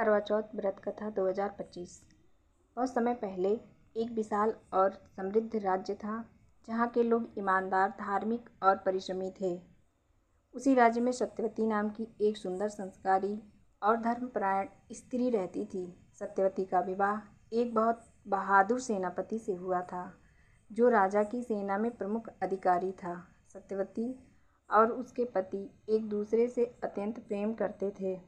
करवा चौथ व्रत कथा 2025। बहुत समय पहले एक विशाल और समृद्ध राज्य था जहाँ के लोग ईमानदार, धार्मिक और परिश्रमी थे। उसी राज्य में सत्यवती नाम की एक सुंदर, संस्कारी और धर्मपरायण स्त्री रहती थी। सत्यवती का विवाह एक बहुत बहादुर सेनापति से हुआ था जो राजा की सेना में प्रमुख अधिकारी था। सत्यवती और उसके पति एक दूसरे से अत्यंत प्रेम करते थे।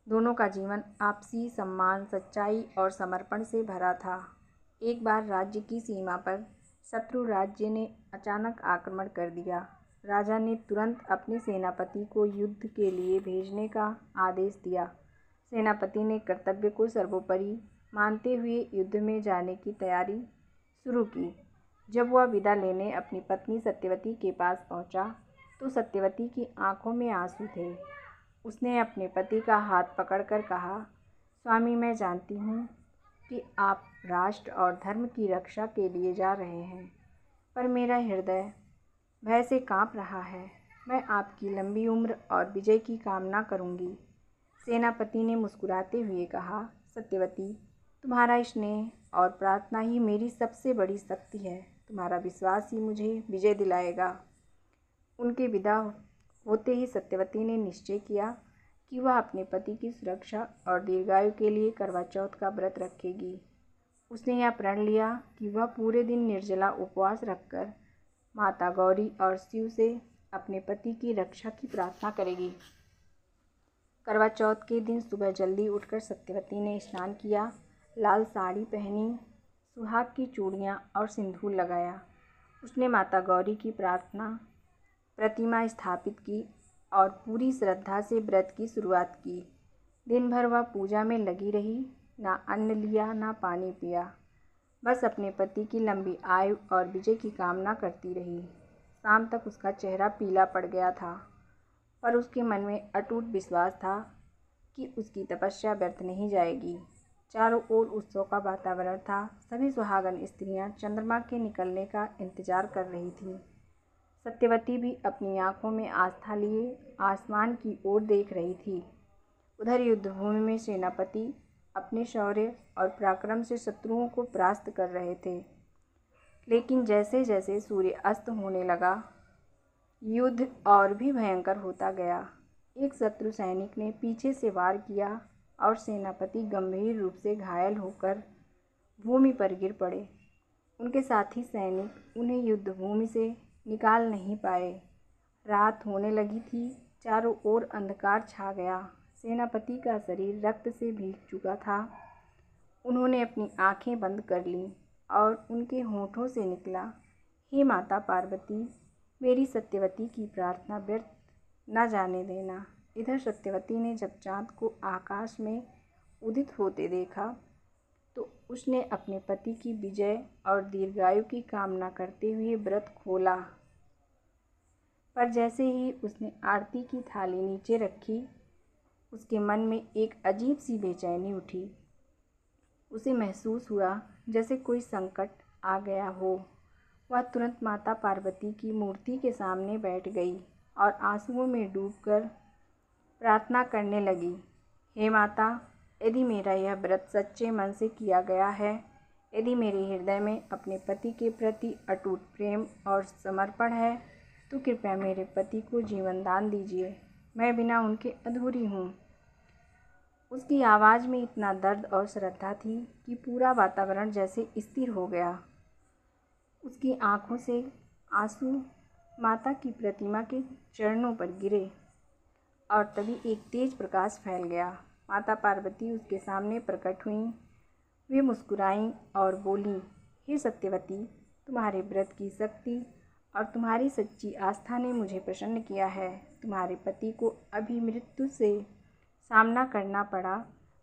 दोनों का जीवन आपसी सम्मान, सच्चाई और समर्पण से भरा था। एक बार राज्य की सीमा पर शत्रु राज्य ने अचानक आक्रमण कर दिया। राजा ने तुरंत अपने सेनापति को युद्ध के लिए भेजने का आदेश दिया। सेनापति ने कर्तव्य को सर्वोपरि मानते हुए युद्ध में जाने की तैयारी शुरू की। जब वह विदा लेने अपनी पत्नी सत्यवती के पास पहुंचा तो सत्यवती की आंखों में आंसू थे। उसने अपने पति का हाथ पकड़कर कहा, स्वामी, मैं जानती हूँ कि आप राष्ट्र और धर्म की रक्षा के लिए जा रहे हैं, पर मेरा हृदय भय से कांप रहा है। मैं आपकी लंबी उम्र और विजय की कामना करूँगी। सेनापति ने मुस्कुराते हुए कहा, सत्यवती, तुम्हारा स्नेह और प्रार्थना ही मेरी सबसे बड़ी शक्ति है। तुम्हारा विश्वास ही मुझे विजय दिलाएगा। उनके विदा होते ही सत्यवती ने निश्चय किया कि वह अपने पति की सुरक्षा और दीर्घायु के लिए करवा चौथ का व्रत रखेगी। उसने यह प्रण लिया कि वह पूरे दिन निर्जला उपवास रखकर माता गौरी और शिव से अपने पति की रक्षा की प्रार्थना करेगी। करवा चौथ के दिन सुबह जल्दी उठकर सत्यवती ने स्नान किया, लाल साड़ी पहनी, सुहाग की चूड़ियाँ और सिंदूर लगाया। उसने माता गौरी की प्रार्थना प्रतिमा स्थापित की और पूरी श्रद्धा से व्रत की शुरुआत की। दिन भर वह पूजा में लगी रही, ना अन्न लिया ना पानी पिया, बस अपने पति की लंबी आयु और विजय की कामना करती रही। शाम तक उसका चेहरा पीला पड़ गया था, पर उसके मन में अटूट विश्वास था कि उसकी तपस्या व्यर्थ नहीं जाएगी। चारों ओर उत्सव का वातावरण था। सभी सुहागन स्त्रियां चंद्रमा के निकलने का इंतजार कर रही थीं। सत्यवती भी अपनी आंखों में आस्था लिए आसमान की ओर देख रही थी। उधर युद्धभूमि में सेनापति अपने शौर्य और पराक्रम से शत्रुओं को परास्त कर रहे थे। लेकिन जैसे जैसे सूर्य अस्त होने लगा, युद्ध और भी भयंकर होता गया। एक शत्रु सैनिक ने पीछे से वार किया और सेनापति गंभीर रूप से घायल होकर भूमि पर गिर पड़े। उनके साथी सैनिक उन्हें युद्धभूमि से निकाल नहीं पाए। रात होने लगी थी, चारों ओर अंधकार छा गया। सेनापति का शरीर रक्त से भीग चुका था। उन्होंने अपनी आंखें बंद कर लीं और उनके होठों से निकला, हे माता पार्वती, मेरी सत्यवती की प्रार्थना व्यर्थ न जाने देना। इधर सत्यवती ने जब चाँद को आकाश में उदित होते देखा तो उसने अपने पति की विजय और दीर्घायु की कामना करते हुए व्रत खोला। पर जैसे ही उसने आरती की थाली नीचे रखी, उसके मन में एक अजीब सी बेचैनी उठी। उसे महसूस हुआ जैसे कोई संकट आ गया हो। वह तुरंत माता पार्वती की मूर्ति के सामने बैठ गई और आंसुओं में डूबकर प्रार्थना करने लगी, हे माता, यदि मेरा यह व्रत सच्चे मन से किया गया है, यदि मेरे हृदय में अपने पति के प्रति अटूट प्रेम और समर्पण है, तो कृपया मेरे पति को जीवन दान दीजिए। मैं बिना उनके अधूरी हूँ। उसकी आवाज़ में इतना दर्द और श्रद्धा थी कि पूरा वातावरण जैसे स्थिर हो गया। उसकी आंखों से आंसू माता की प्रतिमा के चरणों पर गिरे और तभी एक तेज प्रकाश फैल गया। माता पार्वती उसके सामने प्रकट हुईं। वे मुस्कुराईं और बोलीं, हे सत्यवती, तुम्हारे व्रत की शक्ति और तुम्हारी सच्ची आस्था ने मुझे प्रसन्न किया है। तुम्हारे पति को अभी मृत्यु से सामना करना पड़ा,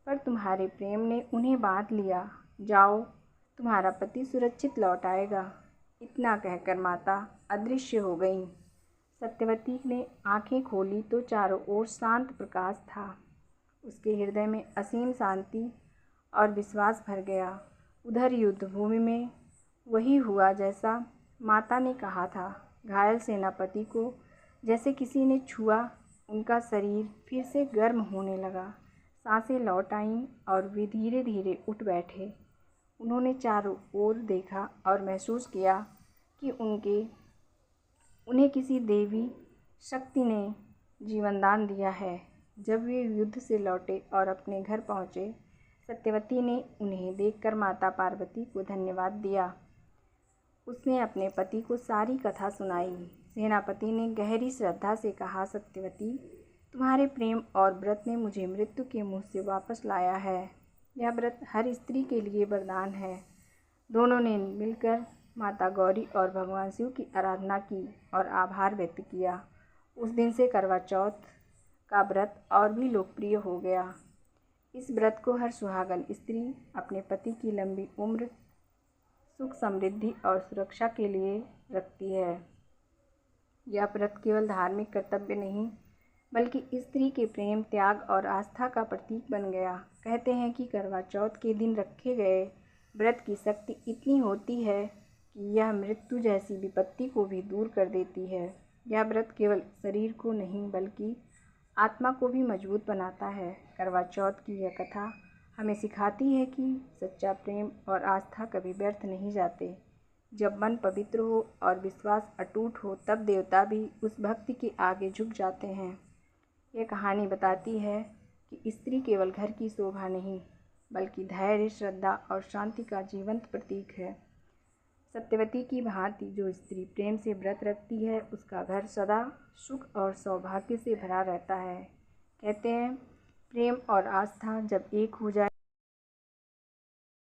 पर तुम्हारे प्रेम ने उन्हें बांध लिया। जाओ, तुम्हारा पति सुरक्षित लौट आएगा। इतना कहकर माता अदृश्य हो गईं। सत्यवती ने आंखें खोली तो चारों ओर शांत प्रकाश था। उसके हृदय में असीम शांति और विश्वास भर गया। उधर युद्धभूमि में वही हुआ जैसा माता ने कहा था। घायल सेनापति को जैसे किसी ने छुआ, उनका शरीर फिर से गर्म होने लगा। सांसें लौट आईं और वे धीरे धीरे उठ बैठे। उन्होंने चारों ओर देखा और महसूस किया कि उन्हें किसी देवी शक्ति ने जीवनदान दिया है। जब वे युद्ध से लौटे और अपने घर पहुँचे, सत्यवती ने उन्हें देखकर माता पार्वती को धन्यवाद दिया। उसने अपने पति को सारी कथा सुनाई। सेनापति ने गहरी श्रद्धा से कहा, सत्यवती, तुम्हारे प्रेम और व्रत ने मुझे मृत्यु के मुँह से वापस लाया है। यह व्रत हर स्त्री के लिए वरदान है। दोनों ने मिलकर माता गौरी और भगवान शिव की आराधना की और आभार व्यक्त किया। उस दिन से करवा चौथ का व्रत और भी लोकप्रिय हो गया। इस व्रत को हर सुहागन स्त्री अपने पति की लंबी उम्र, सुख, समृद्धि और सुरक्षा के लिए रखती है। यह व्रत केवल धार्मिक कर्तव्य नहीं, बल्कि स्त्री के प्रेम, त्याग और आस्था का प्रतीक बन गया। कहते हैं कि करवा चौथ के दिन रखे गए व्रत की शक्ति इतनी होती है कि यह मृत्यु जैसी विपत्ति को भी दूर कर देती है। यह व्रत केवल शरीर को नहीं, बल्कि आत्मा को भी मजबूत बनाता है। करवा चौथ की यह कथा हमें सिखाती है कि सच्चा प्रेम और आस्था कभी व्यर्थ नहीं जाते। जब मन पवित्र हो और विश्वास अटूट हो, तब देवता भी उस भक्ति के आगे झुक जाते हैं। ये कहानी बताती है कि स्त्री केवल घर की शोभा नहीं, बल्कि धैर्य, श्रद्धा और शांति का जीवंत प्रतीक है। सत्यवती की भांति जो स्त्री प्रेम से व्रत रखती है, उसका घर सदा सुख और सौभाग्य से भरा रहता है। कहते हैं, प्रेम और आस्था जब एक हो जाए